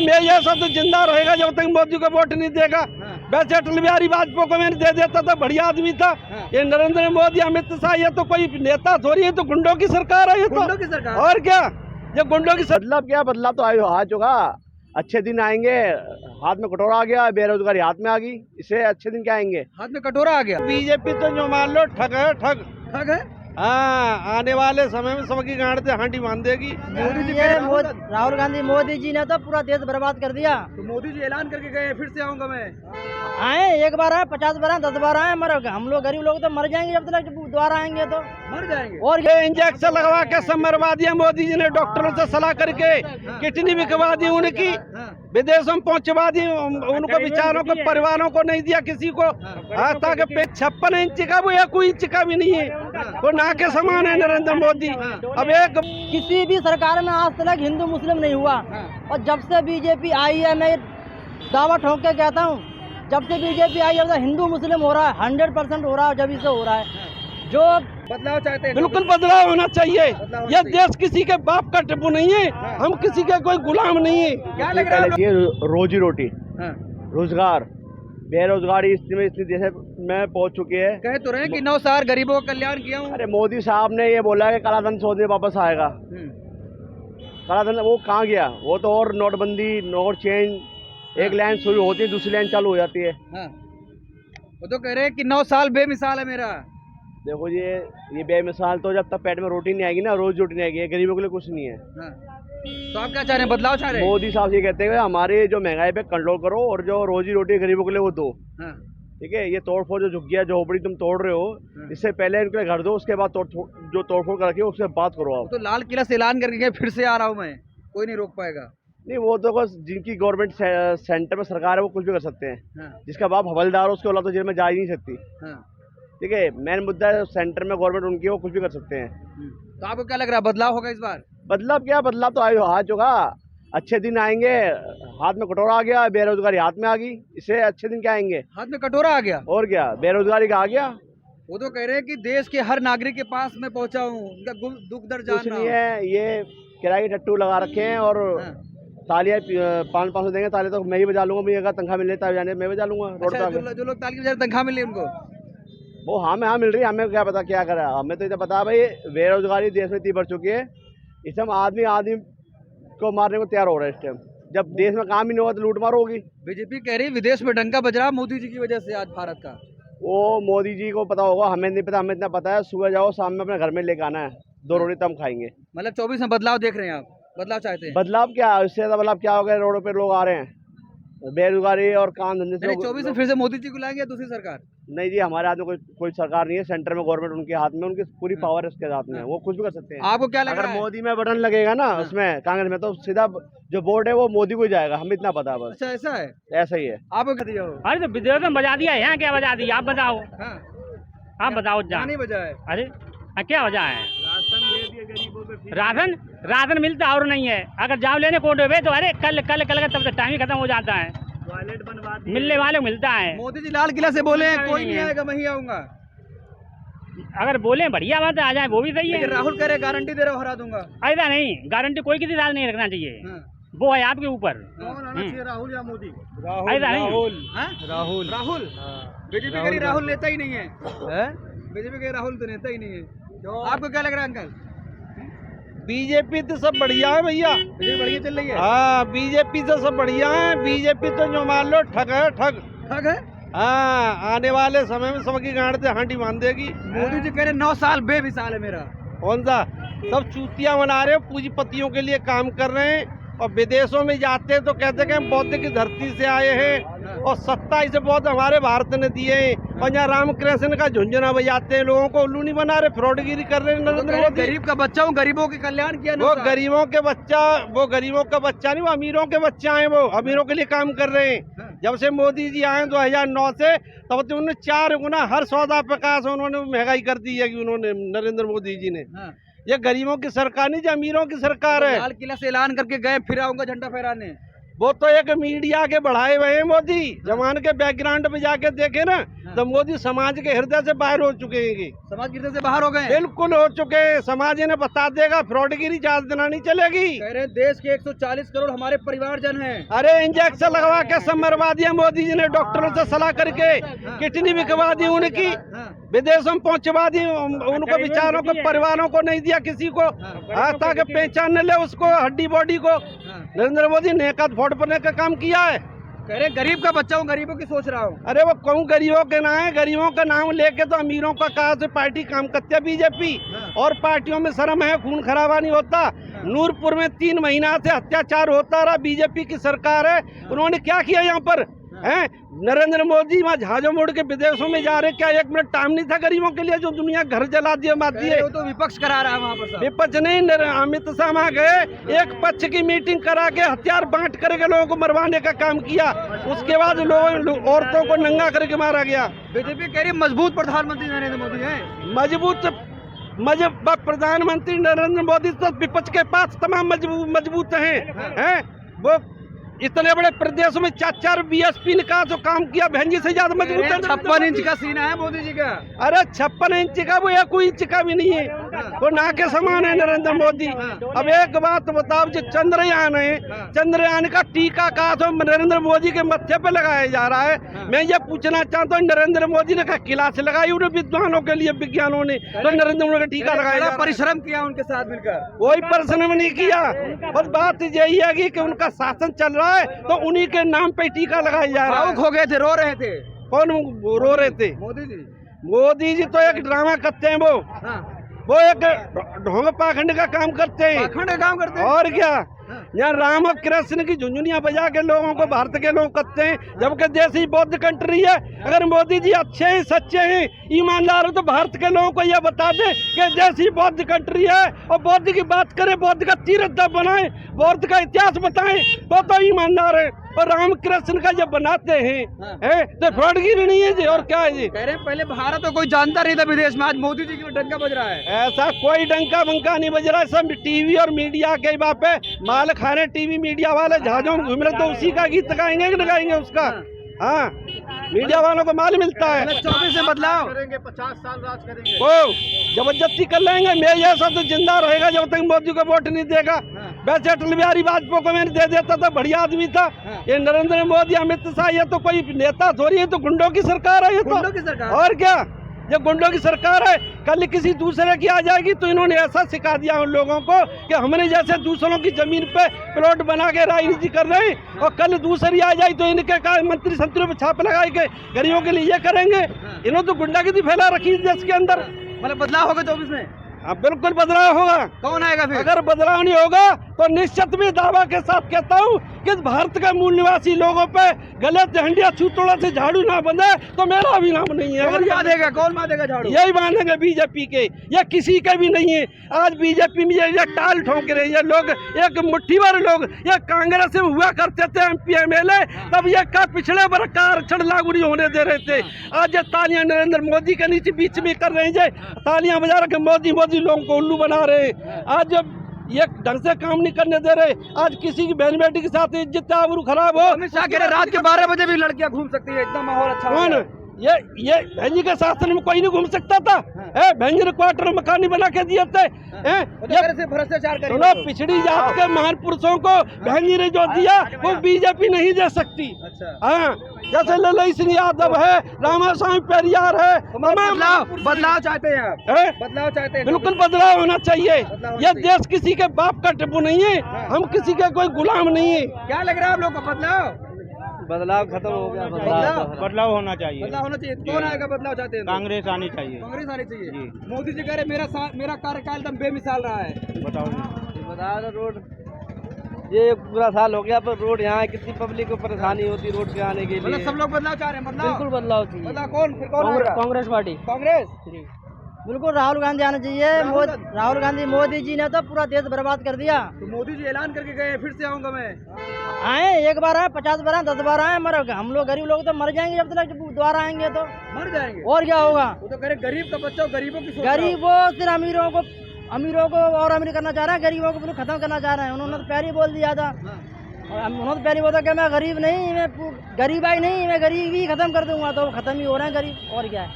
मैं ये सब तो जिंदा रहेगा जब तक मोदी को वोट नहीं देगा। वैसे अटल बिहारी वाजपेयी को मैंने दे देता था, बढ़िया आदमी था। ये नरेंद्र मोदी, अमित शाह, ये तो कोई नेता थोड़ी है, तो गुंडों की सरकार है ये तो। गुंडों की सरकार। और क्या, ये गुंडों की बदलाव क्या, बदलाव तो आ चुका। अच्छे दिन आएंगे, हाथ में कटोरा आ गया, बेरोजगारी हाथ में आ गई, इससे अच्छे दिन क्या आएंगे। हाथ में कटोरा आ गया। बीजेपी तो जो मान लो ठग है, ठग ठग है। हाँ, आने वाले समय में सबकी गांड से हांडी बांध देगी। मोदी जी राहुल गांधी मोदी जी ने तो पूरा देश बर्बाद कर दिया। तो मोदी जी ऐलान करके गए फिर से आऊंगा मैं। आए एक बार आए, 50 बार आए, 10 बार आए, मर हम लोग गरीब लोग तो मर जाएंगे जब तक दोबारा आएंगे तो मर जाएंगे। और ये इंजेक्शन लगवा के सब मरवा दिया मोदी जी ने, डॉक्टरों से सलाह करके किडनी बिकवा दी उनकी, विदेशों में पहुंचवा दी, उनको बेचारों को परिवारों को नहीं दिया किसी को। आज तक 56 इंच का, वो 1 इंच का भी नहीं है, वो ना के समान है नरेंद्र मोदी। अब एक किसी भी सरकार में आज तक हिंदू मुस्लिम नहीं हुआ। और जब से बीजेपी आई है, मैं दावा ठोक के कहता हूँ, जब से बीजेपी आई है हिंदू मुस्लिम हो रहा है, 100% हो रहा है, जब इसे हो रहा है। जो बदलाव चाहते हैं, बिल्कुल बदलाव होना चाहिए। यह देश किसी के बाप का टिप्पू नहीं है, हम किसी के कोई गुलाम नहीं है। क्या लग रहा है? ये रोजी रोटी, रोजगार, बेरोजगारी इतनी जैसे में पहुंच चुकी है। कह तो रहे कि 9 साल गरीबों का कल्याण किया हूँ। अरे मोदी साहब ने ये बोला है कि काला धन सौदे वापस आएगा। काला धन वो कहाँ गया? वो तो और नोटबंदी, नोट चेंज, एक लाइन शुरू होती है, दूसरी लाइन चालू हो जाती है। वो तो कह रहे हैं कि 9 साल बेमिसाल है मेरा। देखो ये बेमिसाल तो जब तक पेट में रोटी नहीं आएगी ना, रोज रोटी नहीं आएगी, गरीबों के लिए कुछ नहीं है। तो आप क्या चाह रहे हैं, बदलाव चाह रहे हैं? मोदी साहब ये कहते हैं हमारे जो महंगाई पे कंट्रोल करो और जो रोजी रोटी गरीबों के लिए वो दो। ठीक है, ये तोड़फोड़ जो झुग्गिया झोपड़ी तुम तोड़ रहे हो, इससे पहले इनके लिए घर दो, उसके बाद जो तोड़फोड़ कर रखी है उससे बात करो आप। तो लाल किला से ऐलान करके गए, फिर से आ रहा हूँ मैं, कोई नहीं रोक पाएगा। नहीं, वो तो बस जिनकी गवर्नमेंट सेंटर में सरकार है वो कुछ भी कर सकते हैं। जिसका बाप हवलदार हो उसके औलाद तो जेल में जा ही नहीं सकती। ठीक है, मेन मुद्दा है सेंटर में गवर्नमेंट उनकी, वो कुछ भी कर सकते हैं। तो आपको क्या लग रहा है, बदलाव होगा इस बार? बदलाव क्या, बदलाव तो आ चुका। अच्छे दिन आएंगे, हाथ में कटोरा आ गया, बेरोजगारी हाथ में आ गई, इससे अच्छे दिन क्या आएंगे। हाथ में कटोरा आ गया, और क्या, बेरोजगारी का आ गया। वो तो कह रहे हैं कि देश के हर नागरिक के पास में पहुंचा हूँ, उनका दुख दर्द जान कुछ रहा नहीं हूँ। है, ये किराए के टट्टू लगा रखे हैं और तालियां 500 देंगे, तालियां तो मैं ही बजा लूंगा, मुझे अगर तनख्वाह मिलने तब जाने मैं बजा लूंगा रोड अच्छा, पे। जो लोग ताली बजा तनख्वाह मिली उनको, वो हाँ मिल रही है, हमें क्या पता क्या करा। हमें तो इतना पता भाई बेरोजगारी देश में इतनी बढ़ चुकी है, इस टाइम आदमी को मारने को तैयार हो रहा है। इस टाइम जब देश में काम ही नहीं होगा तो लूट मार होगी। बीजेपी कह रही विदेश में डंका बज रहा मोदी जी की वजह से आज भारत का। वो मोदी जी को पता होगा, हमें नहीं पता। हमें इतना पता है, सुबह जाओ शाम में अपने घर में लेकर आना है, 2 रोटी तब खाएंगे। मतलब 24 में बदलाव देख रहे हैं आप, बदलाव चाहते हैं? बदलाव क्या, इससे ज्यादा बदलाव क्या हो गया? रोडों पे लोग आ रहे हैं, बेरोजगारी और काम धंधे से। 24 में फिर से मोदी जी को लाएंगे, दूसरी सरकार? नहीं जी, हमारे हाथ में कोई सरकार नहीं है। सेंटर में गवर्नमेंट उनके हाथ में, उनकी पूरी पावर है उसके हाथ में, वो कुछ भी कर सकते हैं। आपको क्या लग अगर रहा है? मोदी में बटन लगेगा ना उसमें कांग्रेस में, तो सीधा जो बोर्ड है वो मोदी को जाएगा, हमें इतना पता है बस। अच्छा, ऐसा है? ऐसा ही है। आपको क्या दिया हो? अरे तो विदेश में बजा दिया, यहाँ क्या बजा दिया? आप बताओ, आप बताओ। क्या नहीं बजा है? अरे क्या वजह है? राशन दे दिए गरीबों पे। राशन मिलता और नहीं है। अगर जाओ लेने कोटे पे तो अरे कल का तब तक टाइम ही खत्म हो जाता है। टॉयलेट बनवा दिए, मिलने वाले को मिलता है। मोदी जी लाल किला से बोले हैं कोई नहीं आएगा, मैं ही आऊंगा। अगर बोले बढ़िया बात है, आ जाए, वो भी सही है। लेकिन राहुल कह रहे गारंटी दे रहा हूँ, हरा दूंगा। ऐसा नहीं, गारंटी कोई किसी राज नहीं रखना चाहिए, वो है आपके ऊपर। कौन आना चाहिए, राहुल या मोदी? ऐसा नहीं, राहुल बीजेपी कह रही राहुल नेता ही नहीं है। बीजेपी कह राहुल तो नेता ही नहीं है। आपको क्या लग रहा है अंकल? बीजेपी तो सब बढ़िया है भैया, बीजेपी बढ़िया चल रही है। हाँ, बीजेपी तो सब बढ़िया है। बीजेपी तो जो मान लो ठग है, ठग ठग है। हाँ, आने वाले समय में सबकी गांड से हांडी बांध देगी। मोदी जी कह रहे 9 साल बेमिसाल है मेरा। कौन सा? सब चूतियां बना रहे हो, पूंजीपतियों के लिए काम कर रहे हैं। और विदेशों में जाते हैं तो कहते हैं कि हम बौद्ध की धरती से आए हैं और 27 बौद्ध हमारे भारत ने दिए हैं। और यहाँ रामकृष्ण का झुंझुना बजाते हैं, लोगों को उल्लू नहीं बना रहे, फ्रॉडगिरी कर रहे हैं नरेंद्र मोदी। गरीब का बच्चा हूँ, गरीबों के कल्याण किया। वो गरीबों का बच्चा नहीं, वो अमीरों के बच्चा है, वो अमीरों के लिए काम कर रहे हैं। जब से मोदी जी आए 2009 से, तब तो उन्होंने 4 गुना हर सौदा प्रकाश उन्होंने महंगाई कर दी है कि उन्होंने, नरेंद्र मोदी जी ने। ये गरीबों की सरकार नहीं, जो अमीरों की सरकार है। लाल किला से ऐलान करके गए, फिर आऊंगा झंडा फहराने। वो तो एक मीडिया के बढ़ाए हुए हैं मोदी। जमान के बैकग्राउंड में जाके देखे ना तो मोदी समाज के हृदय से बाहर हो चुके हैं। समाज के हृदय से बाहर हो गए? बिल्कुल हो चुके हैं। समाज इन्हें बता देगा, फ्रॉडगिरी ज्यादा दिन नहीं चलेगी। कह रहे हैं देश के 140 करोड़ हमारे परिवारजन हैं। अरे इंजेक्शन लगवा के सब मरवा दिया मोदी जी ने, डॉक्टरों से सलाह करके किडनी बिकवा दी उनकी, विदेशों में पहुंचवा दी, उनको बेचारों को परिवारों को नहीं दिया किसी को, ताकि पहचान न ले उसको, हड्डी बॉडी को। नरेंद्र मोदी ने नेकत वोट पड़ने का काम किया है। कह रहे गरीब का बच्चा हूँ, गरीबों की सोच रहा हूँ। अरे वो कहूँ गरीबों के नाम है, गरीबों का नाम लेके तो अमीरों का कहा से पार्टी काम करती है बीजेपी। और पार्टियों में शर्म है, खून खराबा नहीं होता। नूरपुर में 3 महीना से अत्याचार होता रहा, बीजेपी की सरकार है, उन्होंने क्या किया यहाँ पर है? नरेंद्र मोदी वहाँ जहाजों मोड़ के विदेशों में जा रहे, क्या 1 मिनट टाइम नहीं था गरीबों के लिए? जो दुनिया घर जला दिए मार दिए। वो तो विपक्ष करा रहा है वहाँ पर। विपक्ष नहीं, अमित शाह वहाँ गए, एक पक्ष की मीटिंग करा के हथियार बांट करके लोगों को मरवाने का काम किया। उसके बाद औरतों को नंगा करके मारा गया। बीजेपी कह रही मजबूत प्रधानमंत्री नरेंद्र मोदी है। मजबूत प्रधानमंत्री नरेंद्र मोदी तो विपक्ष के पास तमाम मजबूत हैं। वो इतने बड़े प्रदेश में 4 बीएसपी ने कहा तो काम किया, बहन जी से ज्यादा मजबूत है। 56 इंच का सीना है मोदी जी का। अरे 56 इंच का, वो 1 इंच का भी नहीं है, वो ना के समान है नरेंद्र मोदी। अब एक बात बताओ, जो चंद्रयान है, चंद्रयान का टीका कहा तो नरेंद्र मोदी के मत्थे पे लगाया जा रहा है। मैं ये पूछना चाहता हूँ, नरेंद्र मोदी ने क्लास लगाई उन्हें विद्वानों के लिए, विज्ञानों ने, तो नरेंद्र मोदी का टीका लगाया, परिश्रम किया उनके साथ मिलकर। कोई परिश्रम नहीं किया। बस बात यही है कि उनका शासन चल रहा है तो उन्हीं के नाम पे टीका लगाया जा रहा है। हो गए थे, रो रहे थे। कौन रो रहे थे? मोदी जी तो एक ड्रामा करते हैं। वो एक ढोंग पाखंड का काम करते हैं। और क्या, यहाँ राम और कृष्ण की झुंझुनियां बजा के लोगों को भारत के लोग करते हैं, जबकि देश ही बौद्ध कंट्री है। अगर मोदी जी अच्छे हैं, सच्चे हैं, ईमानदार हो तो भारत के लोगों को यह बता दे कि देश ही बौद्ध कंट्री है, और बौद्ध की बात करें, बौद्ध का तीर्थ बनाए, बौद्ध का इतिहास बताएं, तो ईमानदार है। और राम कृष्ण का जब बनाते हैं तो फ्रॉडगिरी नहीं है जी, और क्या है जी? कह रहे हैं पहले भारत तो कोई जानता नहीं था विदेश में, आज मोदी जी की डंका बज रहा है। ऐसा कोई डंका बंका नहीं बज रहा है, सब टीवी और मीडिया के बाप पे माल खा रहे। टीवी मीडिया वाले जहाजों में घूम रहे तो उसी का गीत गाएंगे कि लगाएंगे उसका? हाँ, मीडिया वालों को माल मिलता है। 24 में बदलाव करेंगे, 50 साल राज करेंगे, वो जबरदस्ती कर लेंगे। मैं ये सब तो जिंदा रहेगा जब तक मोदी को वोट नहीं देगा। वैसे अटल बिहारी वाजपेयी को मैंने दे देता था, बढ़िया आदमी था। ये नरेंद्र मोदी, अमित शाह, ये तो कोई नेता थोड़ी है, तो गुंडों की सरकार है ये तो। गुंडों की सरकार? और क्या, ये गुंडों की सरकार है। कल किसी दूसरे की आ जाएगी तो इन्होंने ऐसा सिखा दिया उन लोगों को कि हमने जैसे दूसरों की जमीन पे प्लॉट बना के राजनीति कर रहे हैं, और कल दूसरी आ जाए तो इनके मंत्री संतरियों पे छाप लगाए के गरीबों के लिए ये करेंगे। इन्होंने तो गुंडागिरी फैला रखी देश के अंदर। मतलब बदलाव होगा 24 में? हाँ, बिल्कुल बदलाव होगा। कौन आएगा फिर? अगर बदलाव नहीं होगा तो निश्चित भी दावा के साथ कहता हूँ कि भारत के मूल निवासी लोगों पे गलत झंडिया छूतोड़ा से झाड़ू ना बंधे तो मेरा भी नाम नहीं है। कौन बांधेगा झाड़ू? यही बांधेंगे बीजेपी के, या किसी के भी नहीं है। आज बीजेपी में ये टाल ठोंक रहे हैं लोग, एक मुट्ठी भर लोग। ये कांग्रेस में हुआ करते थे MP MLA, तब ये का पिछड़े वर्ग का आरक्षण लागू नहीं होने दे रहे थे। आज ये तालियां नरेंद्र मोदी के नीचे बीच में कर रहे हैं, तालियां बजा रहे मोदी मोदी लोगों को उल्लू बना रहे हैं। आज जब ये ढंग से काम नहीं करने दे रहे, आज किसी की बहन बेटी के साथ इज्जत आबरू खराब हो। अमित शाह कह रहे रात के 12 बजे भी लड़कियां घूम सकती है, इतना माहौल अच्छा। कौन? ये बहन जी के शासन में कोई नहीं घूम सकता था। बहन जी ने क्वार्टर मकान नहीं बना के दिए थे। भ्रष्टाचार सुनो, पिछड़ी जात के महान पुरुषों को बहन जी ने जो दिया वो बीजेपी नहीं दे सकती। हाँ, जैसे ललई सिंह यादव है, रामास्वामी पेरियार है। बदलाव चाहते हैं आप? बदलाव चाहते हैं? बिल्कुल बदलाव होना चाहिए। ये देश किसी के बाप का टिप्पू नहीं है, हम किसी के कोई गुलाम नहीं है। क्या लग रहा है आप लोग को? बदलाव खत्म हो गया। बदलाव होना चाहिए। बदलाव होना चाहिए। कौन आएगा? बदलाव चाहते हैं? कांग्रेस आनी चाहिए। कांग्रेस आनी चाहिए। मोदी जी कह रहे मेरा कार्यकाल एकदम बेमिसाल रहा है। बताओ रोड, ये पूरा साल हो गया पर रोड यहाँ कितनी पब्लिक को परेशानी होती रोड पे आने के लिए। मतलब सब लोग बदलाव चाह रहे हैं? बिल्कुल बदलाव चाहिए। बदलाव कौन? कांग्रेस पार्टी। कांग्रेस? बिल्कुल राहुल गांधी आना चाहिए। राहुल गांधी, मोदी जी ने तो पूरा देश बर्बाद कर दिया। तो मोदी जी ऐलान करके गए फिर से आऊंगा मैं। आए, 1 बार आए, 50 बार आए, 10 बार आए, मर हम लोग गरीब लोग तो मर जाएंगे जब तक दोबारा आएंगे तो। मर जाएंगे? और क्या होगा? वो तो कह रहे गरीब का बच्चा, गरीबों की सोच। गरीबों सिर्फ अमीरों को और अमीर करना चाह रहे हैं, गरीबों को बिल्कुल खत्म करना चाह रहे हैं। उन्होंने तो पहले ही बोल दिया था और उन्होंने पहले बोला कि मैं गरीब नहीं, मैं गरीबाई नहीं, मैं गरीबी खत्म कर दूंगा, तो खत्म ही हो रहे हैं गरीब, और क्या है।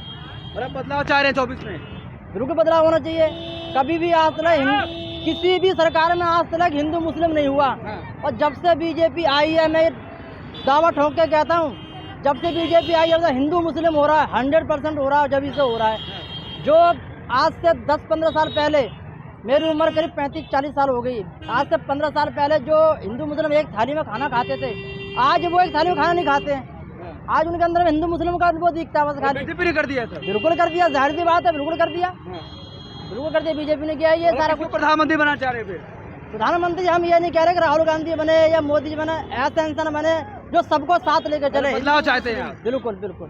और अब बदलाव चाह रहे हैं 24 में। बिल्कुल बदलाव होना चाहिए। कभी भी आज तक किसी भी सरकार में आज तक हिंदू मुस्लिम नहीं हुआ, और जब से बीजेपी आई है, मैं दावा ठोक के कहता हूँ, जब से बीजेपी आई है हिंदू मुस्लिम हो रहा है, 100% हो रहा है, जब से हो रहा है। जो आज से 10-15 साल पहले, मेरी उम्र करीब 35-40 साल हो गई, आज से 15 साल पहले जो हिंदू मुस्लिम एक थाली में खाना खाते थे, आज वो एक थाली में खाना नहीं खाते हैं। आज उनके अंदर हिंदू मुस्लिम का वो दिखता है बस खाली। बीजेपी ने कर दिया था। बिल्कुल कर दिया, जाहिर सी बात है, बिल्कुल कर दिया, बिल्कुल कर दिया, बीजेपी ने किया ये सारा कुछ। प्रधानमंत्री बना चाह रहे फिर प्रधानमंत्री हम ये नहीं कह रहे कि राहुल गांधी बने या मोदी जी बने, ऐसा इंसान बने जो सबको साथ लेकर चले। बदलाव चाहते हैं आप। बिल्कुल बिल्कुल।